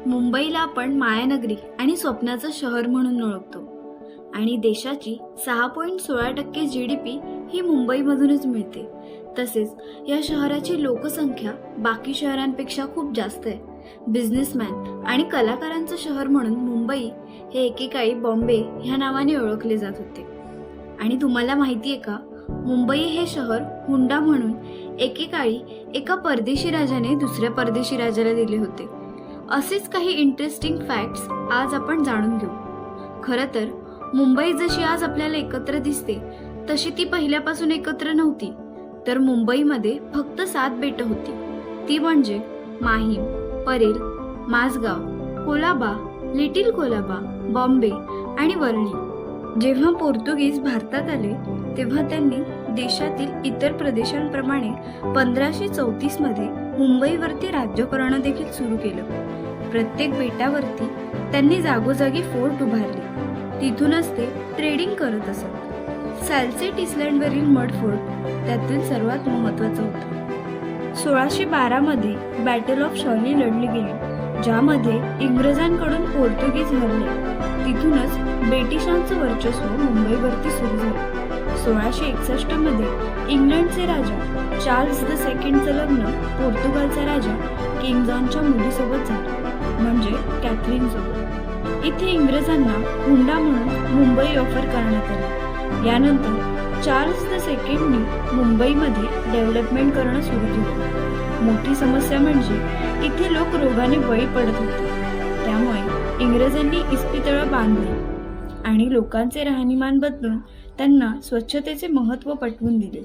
मुंबईला आपण मायानगरी आणि स्वप्नाचं शहर म्हणून ओळखतो आणि देशाची 6.16% GDP ही मुंबईमधूनच मिळते. तसेच या शहराची लोकसंख्या बाकी शहरांपेक्षा खूप जास्त आहे. बिझनेसमॅन आणि कलाकारांचं शहर म्हणून मुंबई हे एकेकाळी बॉम्बे ह्या नावाने ओळखले जात होते. आणि तुम्हाला माहिती आहे का, मुंबई हे शहर हुंडा म्हणून एकेकाळी एका परदेशी राजाने दुसऱ्या परदेशी राजाला दिले होते. असेच काही इंटरेस्टिंग फॅक्ट्स आज आपण जाणून घेऊ. खरं तर मुंबई जशी आज आपल्याला एकत्र दिसते तशी ती पहिल्यापासून एकत्र नव्हती. तर मुंबईमध्ये फक्त 7 बेटं होती. ती म्हणजे माहीम, परेल, माझगाव, कोलाबा, लिटिल कोलाबा, बॉम्बे आणि वर्ली. जेव्हा पोर्तुगीज भारतात आले तेव्हा त्यांनी देशातील इतर प्रदेशांप्रमाणे 1534 मध्ये मुंबईवरती राज्य करणं देखील सुरू केलं. प्रत्येक बेटावरती त्यांनी जागोजागी फोर्ट उभारले. तिथूनच ते ट्रेडिंग करत असत. सॅल्सेट इस्लँडवरील मड फोर्ट त्यातील सर्वात महत्त्वाचा होता. 1612 मध्ये बॅटल ऑफ शॉर्ली लढली गेली, ज्यामध्ये इंग्रजांकडून पोर्तुगीज हरले. तिथूनच ब्रिटिशांचं वर्चस्व मुंबईवरती सुरू झालं. 1661 मध्ये इंग्लंडचे राजा चार्ल्स II लग्न पोर्तुगालचा राजा किंग जॉनच्या मुलीसोबत झालं, म्हणजे कॅथरीन सोबत. इथे इंग्रजांना हुंडा म्हणून मुंबई ऑफर करण्यात आली. यानंतर चार्ल्स II मुंबईमध्ये डेव्हलपमेंट करणं सुरू केलं. मोठी समस्या म्हणजे इथे लोक रोगाने बळी पडत होते. त्यामुळे इंग्रजांनी इस्पितळं बांधली आणि लोकांचे राहणीमान बदलून त्यांना स्वच्छतेचे महत्त्व पटवून दिले.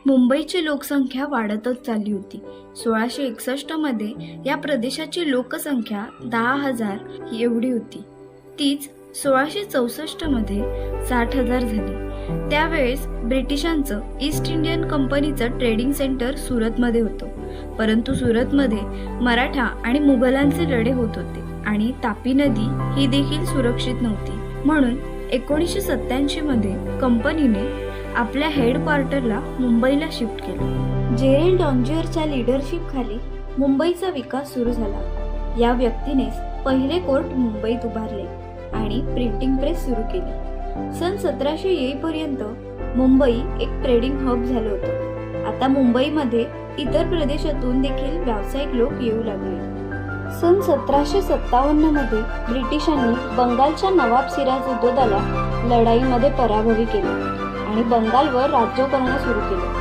मुंबईची लोकसंख्या वाढतच चालली होती. 1661 मध्ये या प्रदेशाची लोकसंख्या 10,000 एवढी होती. तीच 1664 मध्ये 60,000 झाली. त्यावेळेस ब्रिटिशांचं ईस्ट इंडियन कंपनीचं ट्रेडिंग सेंटर सुरतमध्ये होतं. परंतु सुरतमध्ये मराठा आणि मुघलांचे लढे होत होते आणि तापी नदी ही देखील सुरक्षित नव्हती. म्हणून 1987 मध्ये कंपनीने आपल्या हेडक्वार्टरला मुंबईला शिफ्ट केलं. जेरेल डॉन्जियरच्या लीडरशिप खाली मुंबईचा विकास सुरू झाला. या व्यक्तीनेच पहिले कोर्ट मुंबईत उभारले आणि प्रिंटिंग प्रेस सुरू केली. सन 1700 येईपर्यंत मुंबई एक ट्रेडिंग हब झालं होतं. आता मुंबईमध्ये इतर प्रदेशातून देखील व्यावसायिक लोक येऊ लागले. सन 1757 मध्ये ब्रिटिशांनी बंगालच्या नवाब सिराजुद्दौलाला लढाईमध्ये पराभवी केले आणि बंगालवर राज्य करणं सुरू केलं.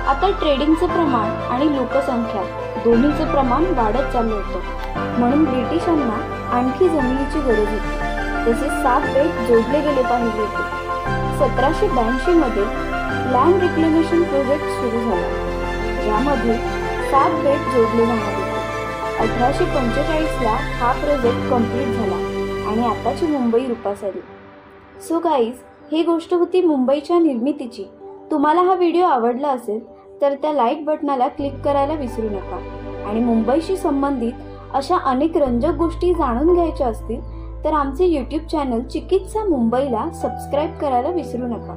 आता ट्रेडिंगचं प्रमाण आणि लोकसंख्या दोन्हीचं प्रमाण वाढत चाललं होतं. म्हणून ब्रिटिशांना आणखी जमिनीची गरज होती. तसेच 7 बेट जोडले गेले पाहिजे होते. 1782 मध्ये लँड रिक्लेमेशन प्रोजेक्ट सुरू झाला, ज्यामध्ये 7 बेट जोडले जाणार होते. 1845 ला हा प्रोजेक्ट कंप्लीट झाला आणि आताची मुंबई रूपास आली. सो गाईज, ही गोष्ट होती मुंबईच्या निर्मितीची. तुम्हाला हा व्हिडिओ आवडला असेल तर त्या लाईक बटनाला क्लिक करायला विसरू नका. आणि मुंबईशी संबंधित अशा अनेक रंजक गोष्टी जाणून घ्यायच्या असतील तर आमचे YouTube चॅनल चिकित्सा मुंबईला सबस्क्राईब करायला विसरू नका.